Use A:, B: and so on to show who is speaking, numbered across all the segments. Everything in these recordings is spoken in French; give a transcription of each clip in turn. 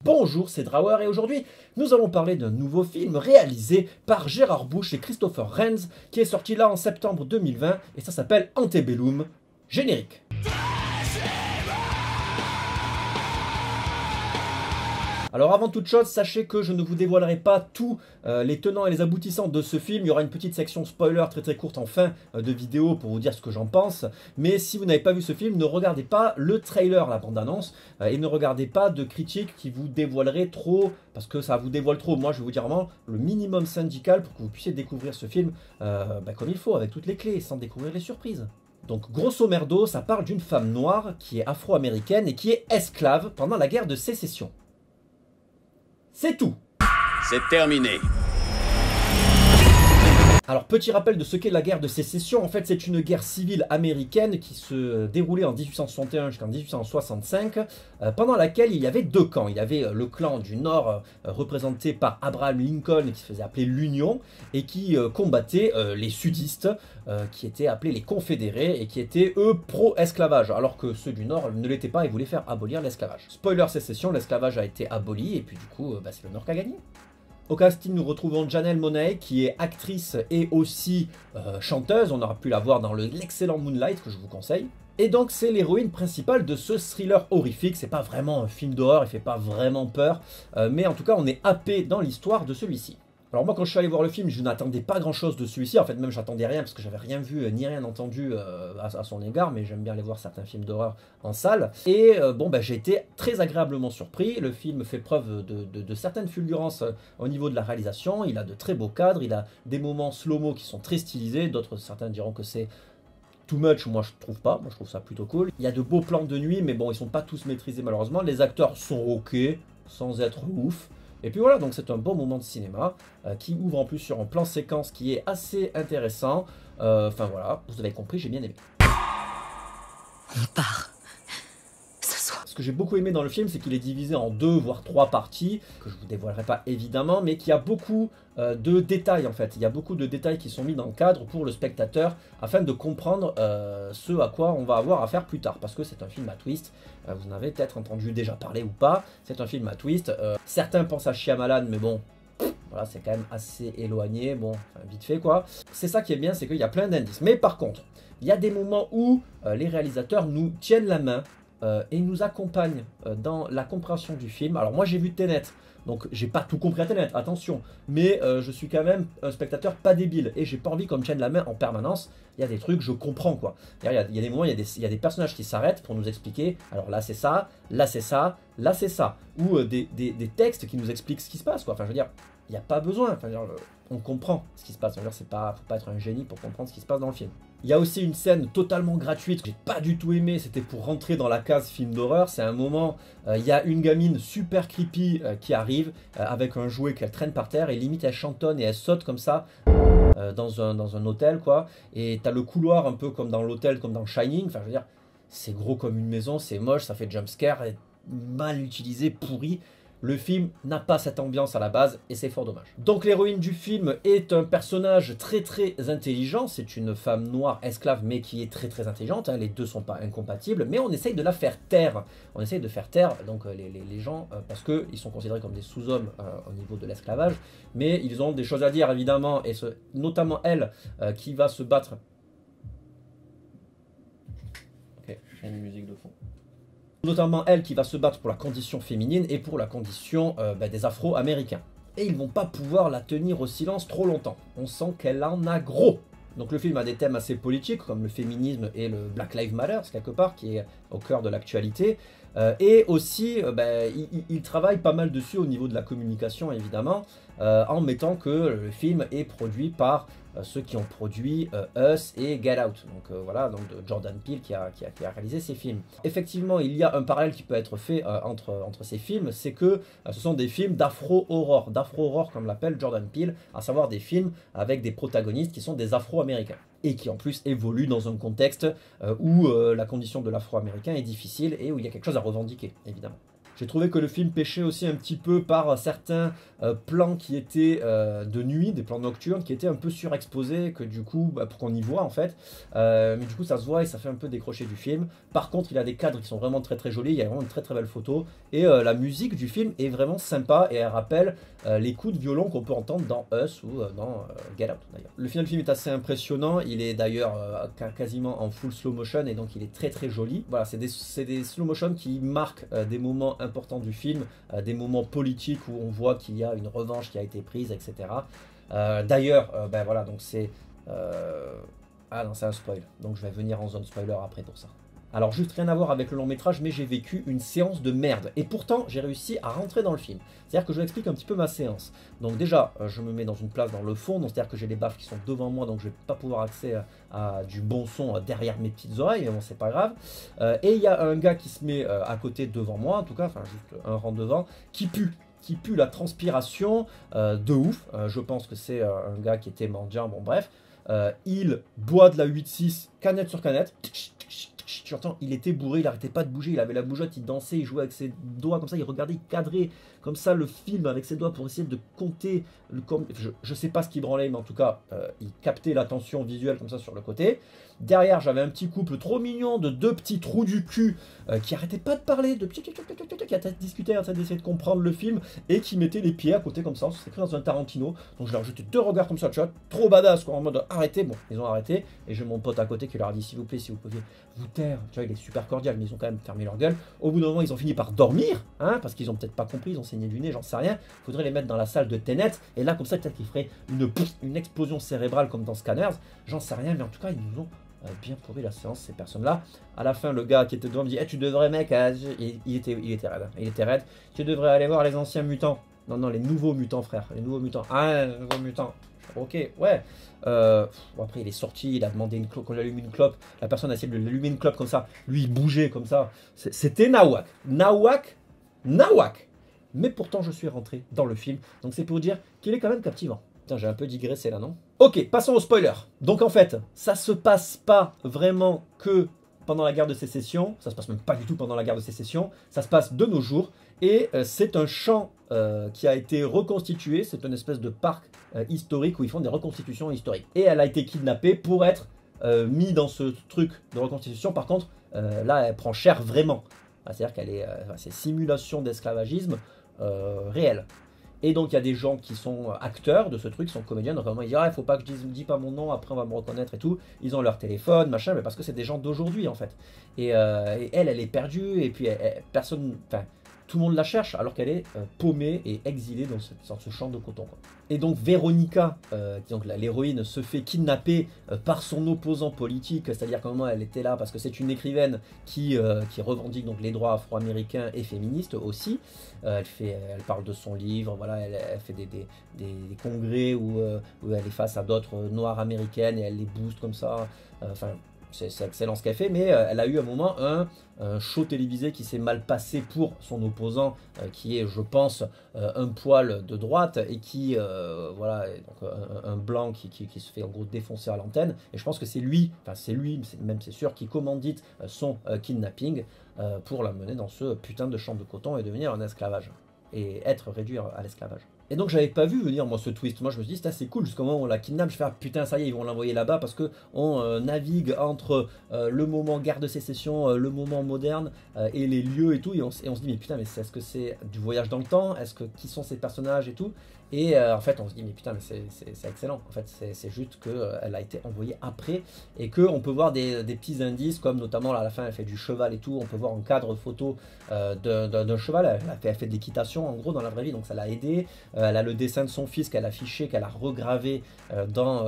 A: Bonjour, c'est Drawer et aujourd'hui nous allons parler d'un nouveau film réalisé par Gérard Bush et Christopher Renz qui est sorti là en septembre 2020 et ça s'appelle Antebellum. Générique. Alors avant toute chose, sachez que je ne vous dévoilerai pas tous les tenants et les aboutissants de ce film. Il y aura une petite section spoiler très courte en fin de vidéo pour vous dire ce que j'en pense. Mais si vous n'avez pas vu ce film, ne regardez pas le trailer, la bande-annonce, et ne regardez pas de critiques qui vous dévoileraient trop, parce que ça vous dévoile trop. Moi je vais vous dire vraiment le minimum syndical pour que vous puissiez découvrir ce film comme il faut, avec toutes les clés, sans découvrir les surprises. Donc grosso merdo, ça parle d'une femme noire qui est afro-américaine et qui est esclave pendant la guerre de sécession. C'est tout.
B: C'est terminé.
A: Alors, petit rappel de ce qu'est la guerre de sécession. En fait, c'est une guerre civile américaine qui se déroulait en 1861 jusqu'en 1865, pendant laquelle il y avait deux camps. Il y avait le clan du Nord, représenté par Abraham Lincoln, qui se faisait appeler l'Union, et qui combattait les sudistes, qui étaient appelés les Confédérés, et qui étaient, eux, pro-esclavage, alors que ceux du Nord ne l'étaient pas et voulaient faire abolir l'esclavage. Spoiler sécession, l'esclavage a été aboli, et puis du coup, c'est le Nord qui a gagné. Au casting, nous retrouvons Janelle Monáe, qui est actrice et aussi chanteuse. On aura pu la voir dans l'excellent Moonlight, que je vous conseille. Et donc, c'est l'héroïne principale de ce thriller horrifique. C'est pas vraiment un film d'horreur, il fait pas vraiment peur. Mais en tout cas, on est happé dans l'histoire de celui-ci. Alors moi, quand je suis allé voir le film, je n'attendais pas grand-chose de celui-ci. En fait, même, j'attendais rien, parce que j'avais rien vu ni rien entendu à son égard. Mais j'aime bien aller voir certains films d'horreur en salle. Et j'ai été très agréablement surpris. Le film fait preuve de certaines fulgurances au niveau de la réalisation. Il a de très beaux cadres. Il a des moments slow-mo qui sont très stylisés. Certains diront que c'est too much. Moi, je trouve pas. Moi, je trouve ça plutôt cool. Il y a de beaux plans de nuit, mais bon, ils sont pas tous maîtrisés malheureusement. Les acteurs sont ok, sans être ouf. Et puis voilà, donc c'est un bon moment de cinéma qui ouvre en plus sur un plan séquence qui est assez intéressant. Enfin voilà, vous avez compris, j'ai bien aimé.
C: On part. Ce soir.
A: Ce que j'ai beaucoup aimé dans le film, c'est qu'il est divisé en 2 voire 3 parties, que je vous dévoilerai pas évidemment, mais qu'il y a beaucoup de détails en fait. Il y a beaucoup de détails qui sont mis dans le cadre pour le spectateur afin de comprendre ce à quoi on va avoir affaire plus tard. Parce que c'est un film à twist, vous en avez peut-être entendu déjà parler ou pas, c'est un film à twist. Certains pensent à Shyamalan, mais bon, voilà, c'est quand même assez éloigné, bon, enfin, vite fait quoi. C'est ça qui est bien, c'est qu'il y a plein d'indices. Mais par contre, il y a des moments où les réalisateurs nous tiennent la main et nous accompagnent dans la compréhension du film. Alors moi j'ai vu Tenet, donc j'ai pas tout compris à Tenet, attention, mais je suis quand même un spectateur pas débile et j'ai pas envie qu'on me tienne la main en permanence. Il y a des trucs, je comprends quoi. Il y a des moments, il y a des personnages qui s'arrêtent pour nous expliquer, alors là c'est ça, là c'est ça, là c'est ça, ou des textes qui nous expliquent ce qui se passe quoi. Enfin je veux dire, il n'y a pas besoin, enfin, on comprend ce qui se passe, c'est pas, faut pas être un génie pour comprendre ce qui se passe dans le film. Il y a aussi une scène totalement gratuite que j'ai pas du tout aimé, c'était pour rentrer dans la case film d'horreur. C'est un moment, il y a une gamine super creepy qui arrive avec un jouet qu'elle traîne par terre et limite elle chantonne et elle saute comme ça dans un hôtel quoi. Et t'as le couloir un peu comme dans l'hôtel, comme dans Shining, enfin je veux dire, c'est gros comme une maison, c'est moche, ça fait jumpscare, mal utilisé, pourri. Le film n'a pas cette ambiance à la base et c'est fort dommage. Donc l'héroïne du film est un personnage très intelligent. C'est une femme noire esclave mais qui est très intelligente. Hein. Les deux sont pas incompatibles. Mais on essaye de la faire taire. On essaye de faire taire donc, les gens parce qu'ils sont considérés comme des sous-hommes au niveau de l'esclavage. Mais ils ont des choses à dire évidemment. Et notamment elle qui va se battre. Ok, j'ai une musique de fond. Notamment elle qui va se battre pour la condition féminine et pour la condition des Afro-Américains. Et ils vont pas pouvoir la tenir au silence trop longtemps. On sent qu'elle en a gros. Donc le film a des thèmes assez politiques comme le féminisme et le Black Lives Matter quelque part qui est au cœur de l'actualité. Et aussi il travaille pas mal dessus au niveau de la communication évidemment en mettant que le film est produit par ceux qui ont produit Us et Get Out, donc voilà, donc de Jordan Peele qui a réalisé ces films. Effectivement, il y a un parallèle qui peut être fait entre ces films, c'est que ce sont des films d'afro-horror comme l'appelle Jordan Peele, à savoir des films avec des protagonistes qui sont des afro-américains et qui en plus évoluent dans un contexte où la condition de l'afro-américain est difficile et où il y a quelque chose à revendiquer, évidemment. J'ai trouvé que le film pêchait aussi un petit peu par certains plans qui étaient de nuit, des plans nocturnes, qui étaient un peu surexposés, que du coup, pour qu'on y voit en fait. Mais du coup, ça se voit et ça fait un peu décrocher du film. Par contre, il a des cadres qui sont vraiment très très jolis, il y a vraiment une très très belle photo. Et la musique du film est vraiment sympa et elle rappelle les coups de violon qu'on peut entendre dans Us ou dans Get Out d'ailleurs. Le final du film est assez impressionnant, il est d'ailleurs quasiment en full slow motion et donc il est très très joli. Voilà, c'est des slow motion qui marquent des moments importants du film, des moments politiques où on voit qu'il y a une revanche qui a été prise, etc. D'ailleurs, ben voilà, donc c'est... Ah non, c'est un spoil, donc je vais venir en zone spoiler après pour ça. Alors juste rien à voir avec le long métrage, mais j'ai vécu une séance de merde. Et pourtant, j'ai réussi à rentrer dans le film. C'est-à-dire que je vous explique un petit peu ma séance. Donc déjà, je me mets dans une place dans le fond, c'est-à-dire que j'ai les baffes qui sont devant moi, donc je vais pas pouvoir accéder à du bon son derrière mes petites oreilles, mais bon, c'est pas grave. Et il y a un gars qui se met à côté devant moi, en tout cas, enfin juste un rang devant, qui pue la transpiration de ouf. Je pense que c'est un gars qui était mendiant, bon bref. Il boit de la 8-6, canette sur canette. Tu entends, il était bourré, il arrêtait pas de bouger, il avait la bougeotte, il dansait, il jouait avec ses doigts comme ça, il regardait, il cadrait comme ça le film avec ses doigts pour essayer de compter. Je sais pas ce qu'il branlait, mais en tout cas, il captait l'attention visuelle comme ça sur le côté. Derrière, j'avais un petit couple trop mignon de deux petits trous du cul qui arrêtaient pas de parler, qui discutaient, d'essayer de comprendre le film et qui mettaient les pieds à côté comme ça. C'est écrit dans un Tarantino. Donc je leur jetais deux regards comme ça, tu vois, trop badass, quoi, en mode arrêtez. Bon, ils ont arrêté et j'ai mon pote à côté qui leur a dit s'il vous plaît, si vous pouviez vous taire. Tu vois, il est super cordial, mais ils ont quand même fermé leur gueule. Au bout d'un moment, ils ont fini par dormir, hein, parce qu'ils ont peut-être pas compris, ils ont saigné du nez, j'en sais rien. Faudrait les mettre dans la salle de Tenet et là, comme ça, peut-être qu'ils feraient une explosion cérébrale comme dans Scanners. J'en sais rien, mais en tout cas, ils nous ont bien pourri la séance, ces personnes-là. À la fin, le gars qui était devant me dit tu devrais, mec, il était raide. Hein. Il était raide. Tu devrais aller voir les anciens mutants. Non, les nouveaux mutants, frère. Les nouveaux mutants. Ah, les nouveaux mutants. Ok, ouais. Bon, après, il est sorti, il a demandé une clope, qu'on lui allume une clope. La personne a essayé de lui allumer une clope comme ça. Lui, il bougeait comme ça. C'était nawak. Nawak. Mais pourtant, je suis rentré dans le film. Donc, c'est pour dire qu'il est quand même captivant. Putain, j'ai un peu digressé là, non? Ok, passons au spoiler. Donc en fait, ça se passe pas vraiment que pendant la guerre de sécession, ça se passe même pas du tout pendant la guerre de sécession, ça se passe de nos jours, et c'est un champ qui a été reconstitué, c'est une espèce de parc historique où ils font des reconstitutions historiques. Et elle a été kidnappée pour être mise dans ce truc de reconstitution, par contre, là elle prend cher vraiment. C'est-à-dire qu'elle est, c'est simulation d'esclavagisme réel. Et donc il y a des gens qui sont acteurs de ce truc, qui sont comédiens, donc ils disent il faut pas que je dis pas mon nom, après on va me reconnaître et tout. Ils ont leur téléphone, machin, mais parce que c'est des gens d'aujourd'hui en fait. Et elle est perdue, et puis personne, enfin tout le monde la cherche alors qu'elle est paumée et exilée dans ce champ de coton, quoi. Et donc Véronica, donc l'héroïne, se fait kidnapper par son opposant politique, c'est-à-dire qu'à un moment elle était là parce que c'est une écrivaine qui revendique donc les droits afro-américains et féministes aussi. Elle parle de son livre, voilà, elle fait des congrès où elle est face à d'autres noires américaines et elle les booste comme ça. Enfin, c'est excellent ce qu'elle fait, mais elle a eu un moment un show télévisé qui s'est mal passé pour son opposant, qui est, je pense, un poil de droite et qui, voilà, donc un blanc qui se fait en gros défoncer à l'antenne. Et je pense que c'est lui, même c'est sûr, qui commandite son kidnapping pour l'amener dans ce putain de champ de coton et devenir un esclavage. Et être réduit à l'esclavage. Et donc j'avais pas vu venir moi ce twist. Moi je me suis dit c'est cool jusqu'au moment où on la kidnappe. Je fais putain ça y est ils vont l'envoyer là-bas parce que on navigue entre le moment guerre de sécession, le moment moderne et les lieux et tout et on se dit mais putain mais est-ce que c'est du voyage dans le temps? Qui sont ces personnages et tout? Et en fait on se dit mais putain mais c'est excellent. En fait c'est juste qu'elle a été envoyée après et qu'on peut voir des petits indices comme notamment là, à la fin elle fait du cheval et tout. On peut voir un cadre photo d'un cheval. Elle fait de l'équitation en gros dans la vraie vie donc ça l'a aidé. Elle a le dessin de son fils qu'elle a affiché, qu'elle a regravé dans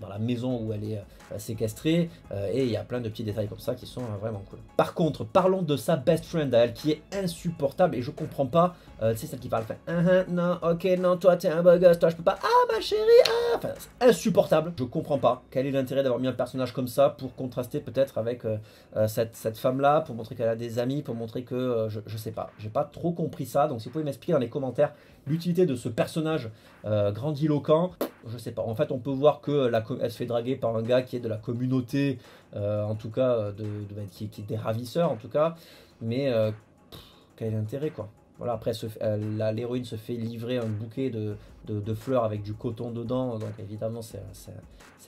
A: la maison où elle est séquestrée. Et il y a plein de petits détails comme ça qui sont vraiment cool. Par contre, parlons de sa best friend à elle qui est insupportable et je comprends pas. C'est celle qui parle, non, ok, non, toi t'es un beau gosse, toi je peux pas, ah ma chérie, ah, enfin, c'est insupportable. Je comprends pas quel est l'intérêt d'avoir mis un personnage comme ça pour contraster peut-être avec cette femme-là, pour montrer qu'elle a des amis, pour montrer que, je sais pas, j'ai pas trop compris ça. Donc si vous pouvez m'expliquer dans les commentaires l'utilité de ce personnage grandiloquent, je sais pas. En fait, on peut voir que elle se fait draguer par un gars qui est de la communauté, en tout cas, qui est des ravisseurs, en tout cas. mais quel est l'intérêt quoi? Voilà, après l'héroïne se fait livrer un bouquet de fleurs avec du coton dedans, donc évidemment c'est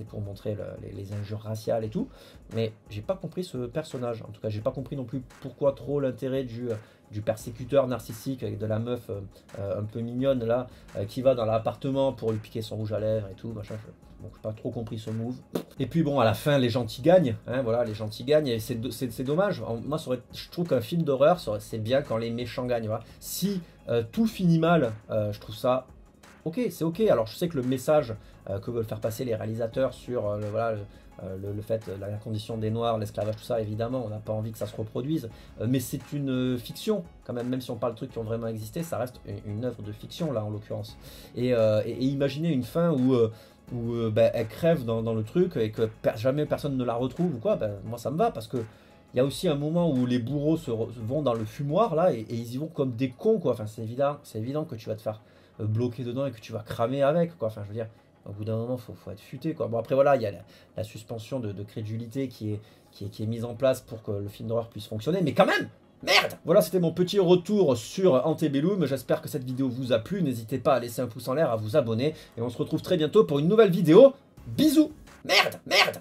A: pour montrer les injures raciales et tout, mais j'ai pas compris ce personnage, en tout cas j'ai pas compris non plus pourquoi trop l'intérêt du persécuteur narcissique avec de la meuf un peu mignonne là, qui va dans l'appartement pour lui piquer son rouge à lèvres et tout, machin. Donc j'ai pas trop compris ce move. Et puis bon, à la fin, les gentils gagnent, hein, voilà, les gentils gagnent, et c'est dommage. Moi, je trouve qu'un film d'horreur, c'est bien quand les méchants gagnent. Voilà. Si tout finit mal, je trouve ça ok, c'est ok. Alors je sais que le message que veulent faire passer les réalisateurs sur voilà, le fait, la condition des Noirs, l'esclavage, tout ça, évidemment, on n'a pas envie que ça se reproduise. Mais c'est une fiction, quand même si on parle de trucs qui ont vraiment existé, ça reste une œuvre de fiction, là, en l'occurrence. Et imaginez une fin où elle crève dans le truc et que jamais personne ne la retrouve ou quoi, moi ça me va, parce que il y a aussi un moment où les bourreaux vont dans le fumoir, là, et ils y vont comme des cons, quoi. Enfin, c'est évident que tu vas te faire bloquer dedans et que tu vas cramer avec, quoi. Enfin, je veux dire, au bout d'un moment, faut être futé, quoi. Bon, après, voilà, il y a la suspension de crédulité qui est mise en place pour que le film d'horreur puisse fonctionner, mais quand même, merde! Voilà, c'était mon petit retour sur Antebellum. J'espère que cette vidéo vous a plu. N'hésitez pas à laisser un pouce en l'air, à vous abonner, et on se retrouve très bientôt pour une nouvelle vidéo. Bisous! Merde! Merde!